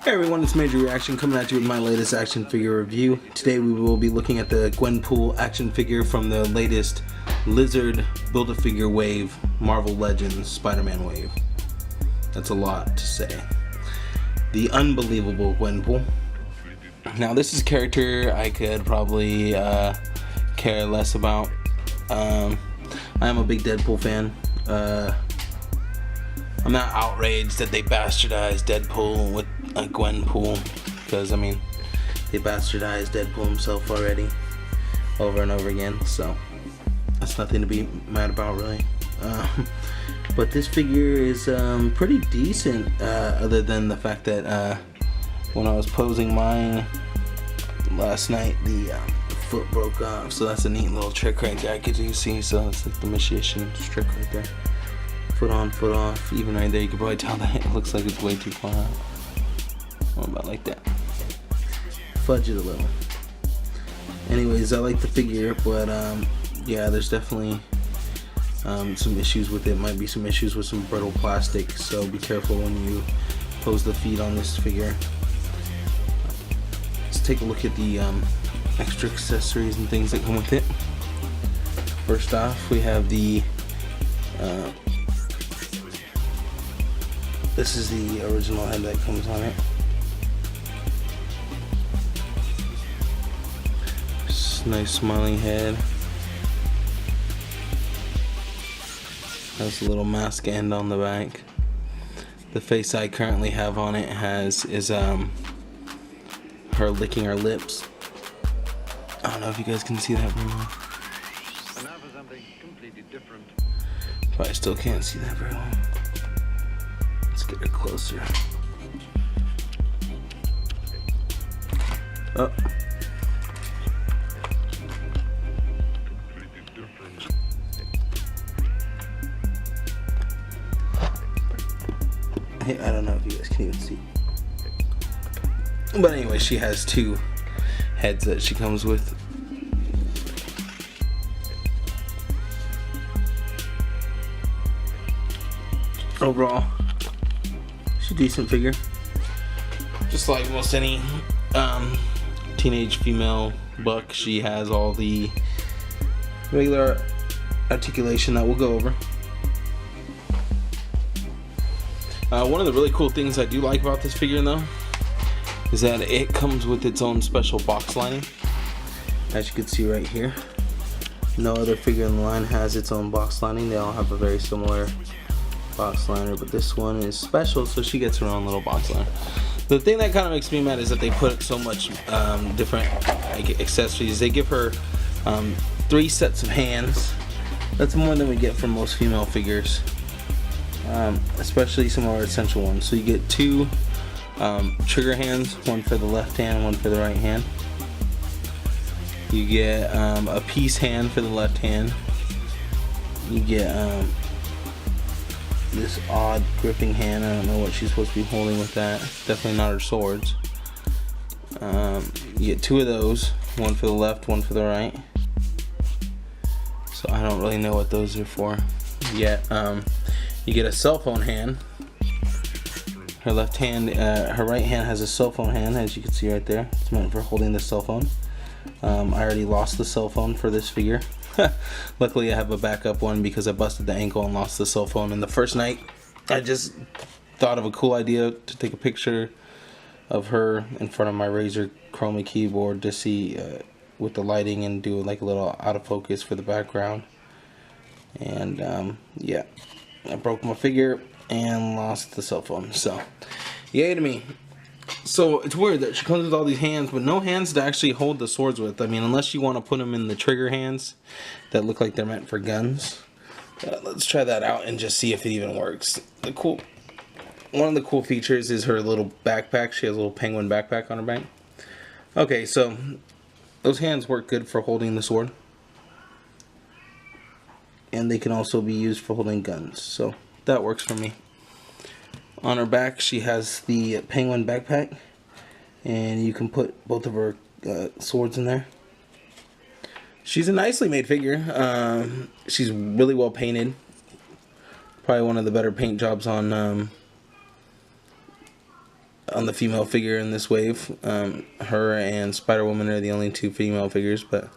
Hey everyone, it's Major Reaction coming at you with my latest action figure review. Today we will be looking at the Gwenpool action figure from the latest Lizard Build-A-Figure wave, Marvel Legends Spider-Man wave. That's a lot to say. The unbelievable Gwenpool. Now this is a character I could probably care less about. I am a big Deadpool fan. I'm not outraged that they bastardized Deadpool with Gwenpool, because I mean they bastardized Deadpool himself already over and over again, so that's nothing to be mad about really. But this figure is pretty decent, other than the fact that when I was posing mine last night, the foot broke off, so that's a neat little trick right there. I could see, so it's like the magician trick right there. Foot on, foot off. Even right there, you can probably tell that it looks like it's way too far out. What about like that? Fudge it a little. Anyways, I like the figure, but yeah, there's definitely some issues with it. Might be some issues with some brittle plastic, so be careful when you pose the feet on this figure. Let's take a look at the extra accessories and things that come with it. First off, we have the this is the original head that comes on it. Just nice smiling head. Has a little mask end on the back. The face I currently have on it is her licking her lips. I don't know if you guys can see that very well. And now for something completely different. Probably still can't see that very well. Let's get her closer. Oh. Completely different. Hey, I don't know if you guys can even see. But anyway, she has two heads that she comes with. Overall, she's a decent figure. Just like most any teenage female buck, she has all the regular articulation that we'll go over. One of the really cool things I do like about this figure though is that it comes with its own special box lining. As you can see right here, no other figure in the line has its own box lining. They all have a very similar box liner, but this one is special, so she gets her own little box liner. The thing that kind of makes me mad is that they put so much different accessories. They give her 3 sets of hands. That's more than we get from most female figures, especially some of our essential ones. So you get 2 trigger hands, one for the left hand, one for the right hand. You get a peace hand for the left hand. You get this odd gripping hand. I don't know what she's supposed to be holding with that. Definitely not her swords. You get 2 of those, one for the left, one for the right. So I don't really know what those are for yet. You get a cell phone hand. Her left hand, her right hand has a cell phone hand, as you can see right there. It's meant for holding the cell phone. I already lost the cell phone for this figure. Luckily I have a backup one because I busted the ankle and lost the cell phone in the first night. I just thought of a cool idea to take a picture of her in front of my Razer Chroma keyboard to see with the lighting and do like a little out of focus for the background. And yeah, I broke my figure and lost the cell phone, so yay to me. So it's weird that she comes with all these hands, but no hands to actually hold the swords with. I mean, unless you want to put them in the trigger hands that look like they're meant for guns. Let's try that out and just see if it even works. One of the cool features is her little backpack. She has a little penguin backpack on her back. Okay, so those hands work good for holding the sword, and they can also be used for holding guns, so that works for me. On her back she has the penguin backpack, and you can put both of her swords in there. She's a nicely made figure. She's really well painted. Probably one of the better paint jobs on on the female figure in this wave. Her and Spider-Woman are the only two female figures, but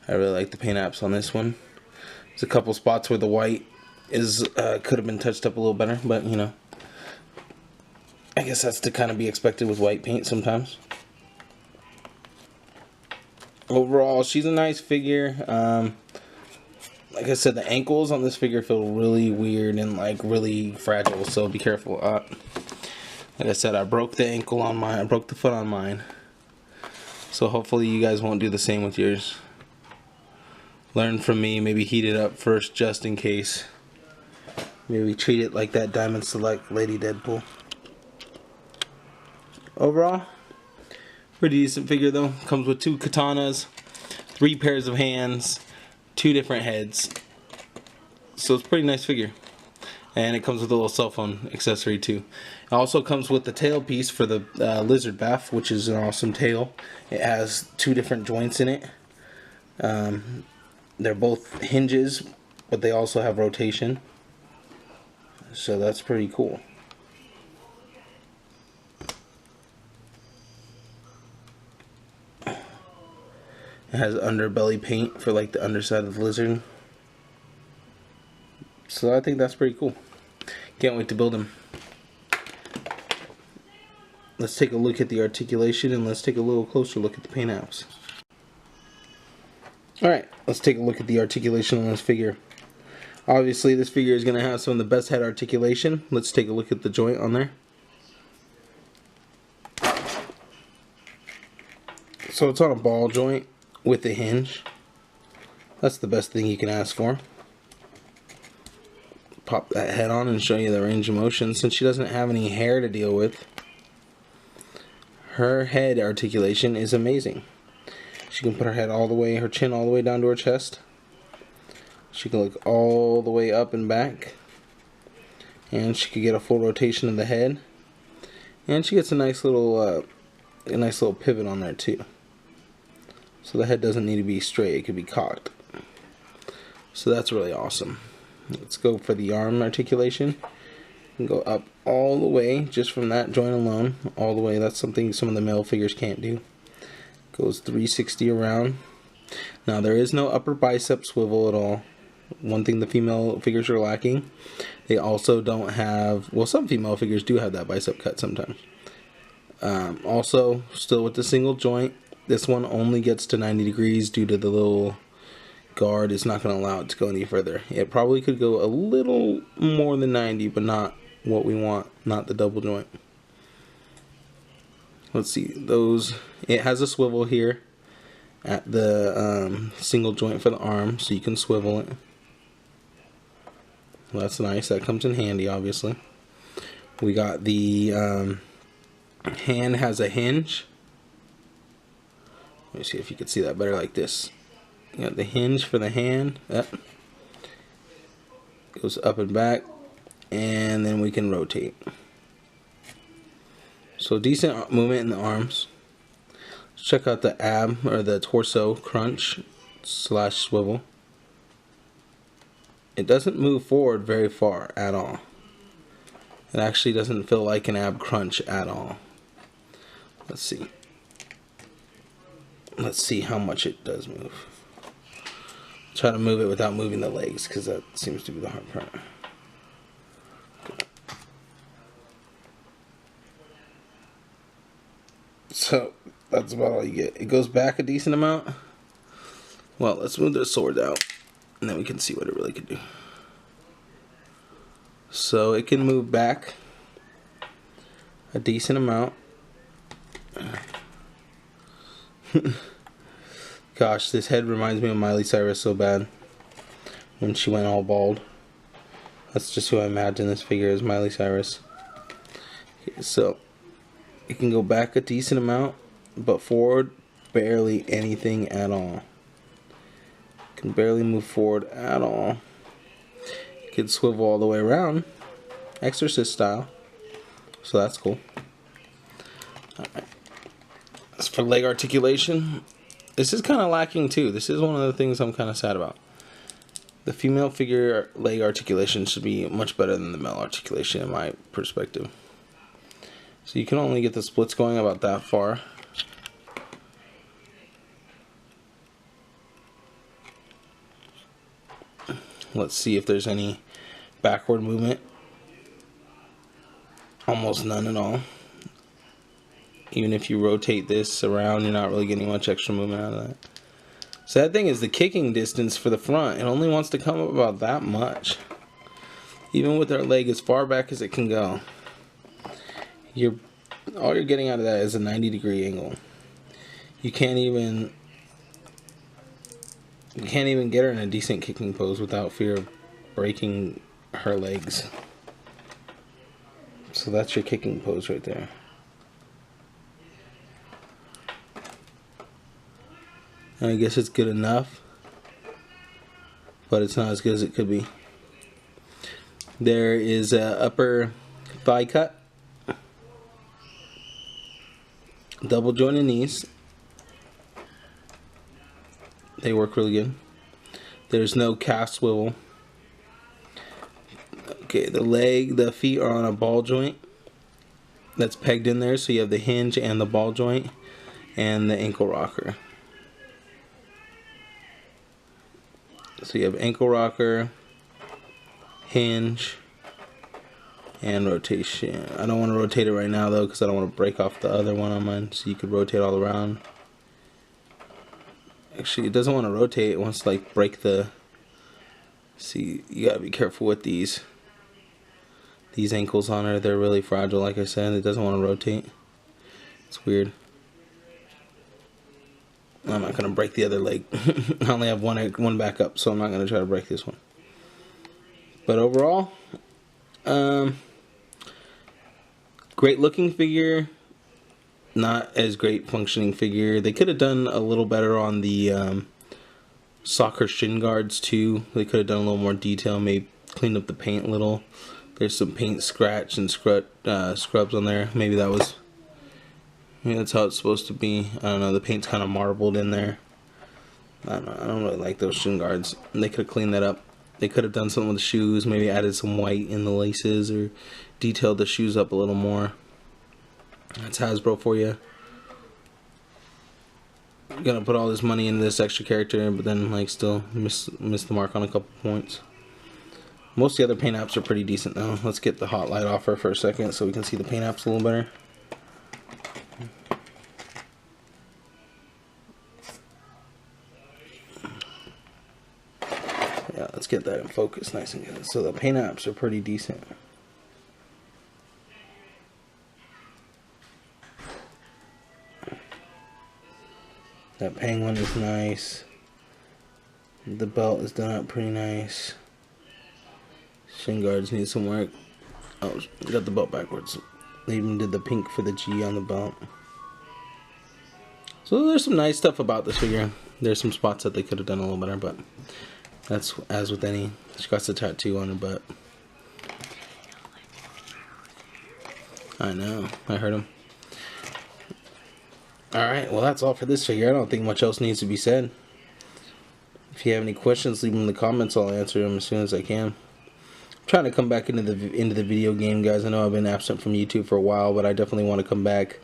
I really like the paint apps on this one. There's a couple spots where the white is could have been touched up a little better, but you know, I guess that's to kind of be expected with white paint sometimes. Overall, she's a nice figure. Like I said, the ankles on this figure feel really weird and like really fragile, so be careful. Like I said, I broke the ankle on mine. I broke the foot on mine. So hopefully you guys won't do the same with yours. Learn from me. Maybe heat it up first just in case. Maybe treat it like that Diamond Select Lady Deadpool. Overall, pretty decent figure though. Comes with 2 katanas, 3 pairs of hands, 2 different heads. So it's a pretty nice figure. And it comes with a little cell phone accessory too. It also comes with the tail piece for the lizard bath, which is an awesome tail. It has 2 different joints in it. They're both hinges, but they also have rotation. So that's pretty cool. It has underbelly paint for like the underside of the lizard. So I think that's pretty cool. Can't wait to build him. Let's take a look at the articulation and let's take a little closer look at the paint apps. Alright, let's take a look at the articulation on this figure. Obviously this figure is going to have some of the best head articulation. Let's take a look at the joint on there. So it's on a ball joint with a hinge. That's the best thing you can ask for. Pop that head on and show you the range of motion. Since she doesn't have any hair to deal with, her head articulation is amazing. She can put her head all the way, her chin all the way down to her chest. She can look all the way up and back. And she could get a full rotation of the head. And she gets a nice little pivot on there too. So the head doesn't need to be straight, it could be cocked. So that's really awesome. Let's go for the arm articulation. You can go up all the way, just from that joint alone, all the way. That's something some of the male figures can't do. Goes 360 around. Now there is no upper bicep swivel at all. One thing the female figures are lacking. They also don't have, well, some female figures do have that bicep cut sometimes. Also, still with the single joint, this one only gets to 90 degrees due to the little guard. It's not going to allow it to go any further. It probably could go a little more than 90, but not what we want, not the double joint. Let's see, those, it has a swivel here at the single joint for the arm, so you can swivel it. Well, that's nice, that comes in handy obviously. We got the hand has a hinge. Let me see if you can see that better like this. You got the hinge for the hand. That goes up and back, and then we can rotate. So decent movement in the arms. Let's check out the ab or the torso crunch slash swivel. It doesn't move forward very far at all. It actually doesn't feel like an ab crunch at all. Let's see. Let's see how much it does move. Try to move it without moving the legs, because that seems to be the hard part. So that's about all you get. It goes back a decent amount. Well, let's move the sword out, and then we can see what it really can do. So it can move back a decent amount. Gosh, this head reminds me of Miley Cyrus so bad when she went all bald. That's just who I imagine this figure as, Miley Cyrus. Okay, so it can go back a decent amount, but forward barely anything at all. Can barely move forward at all. It can swivel all the way around, Exorcist style. So that's cool. Alright. As for leg articulation, this is kind of lacking too. This is one of the things I'm kind of sad about. The female figure leg articulation should be much better than the male articulation in my perspective. So you can only get the splits going about that far. Let's see if there's any backward movement. Almost none at all. Even if you rotate this around, you're not really getting much extra movement out of that. Sad thing is the kicking distance for the front, it only wants to come up about that much. Even with our leg as far back as it can go. All you're getting out of that is a 90-degree angle. You can't even get her in a decent kicking pose without fear of breaking her legs. So that's your kicking pose right there. And I guess it's good enough, but it's not as good as it could be. There is a upper thigh cut, double jointed knees. They work really good. There's no calf swivel. Okay, the feet are on a ball joint that's pegged in there, so you have the hinge and the ball joint and the ankle rocker. So you have ankle rocker, hinge, and rotation. I don't want to rotate it right now though, because I don't want to break off the other one on mine, so you could rotate all around. Actually, it doesn't want to rotate, it wants to like break the... See, you gotta be careful with these ankles on her. They're really fragile, like I said. It doesn't want to rotate. It's weird. I'm not gonna break the other leg. I only have one back up, so I'm not gonna try to break this one. But overall, great looking figure, not as great functioning figure. They could have done a little better on the soccer shin guards too. They could have done a little more detail, maybe cleaned up the paint a little. There's some paint scratch and scrubs on there. Maybe that's how it's supposed to be. I don't know, the paint's kind of marbled in there. I don't know, I don't really like those shin guards. And they could have cleaned that up. They could have done something with the shoes, maybe added some white in the laces or detailed the shoes up a little more. That's Hasbro for you. You're gonna put all this money into this extra character, but then like still miss the mark on a couple points. Most of the other paint apps are pretty decent though. Let's get the hot light off her for a second so we can see the paint apps a little better. Yeah, let's get that in focus nice and good. So the paint apps are pretty decent. That penguin is nice. The belt is done up pretty nice. Shin guards need some work. Oh, got the belt backwards. They even did the pink for the G on the belt. So there's some nice stuff about this figure. There's some spots that they could have done a little better, but that's as with any. She got the tattoo on her butt. I know, I heard him. Alright, well that's all for this figure. I don't think much else needs to be said. If you have any questions, leave them in the comments. I'll answer them as soon as I can. I'm trying to come back into the video game, guys. I know I've been absent from YouTube for a while, but I definitely want to come back.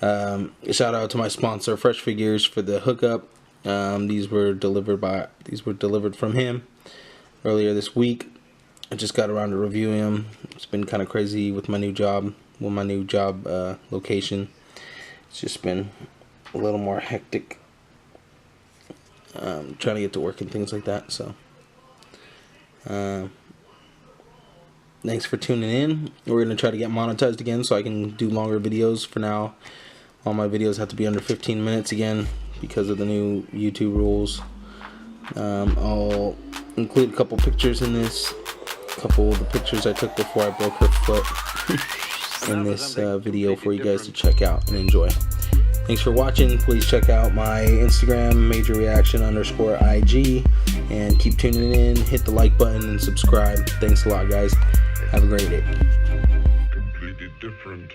Shout out to my sponsor, Fresh Figures, for the hookup. These were delivered from him earlier this week. I just got around to reviewing them. It's been kind of crazy with my new job, location. It's just been a little more hectic, trying to get to work and things like that. So thanks for tuning in. We're going to try to get monetized again so I can do longer videos. For now, all my videos have to be under 15 minutes again because of the new YouTube rules. I'll include a couple pictures in this, a couple of the pictures I took before I broke her foot in this video for you guys to check out and enjoy. Thanks for watching. Please check out my Instagram, majorreaction_IG, and keep tuning in. Hit the like button and subscribe. Thanks a lot, guys. Have a great day. Completely different.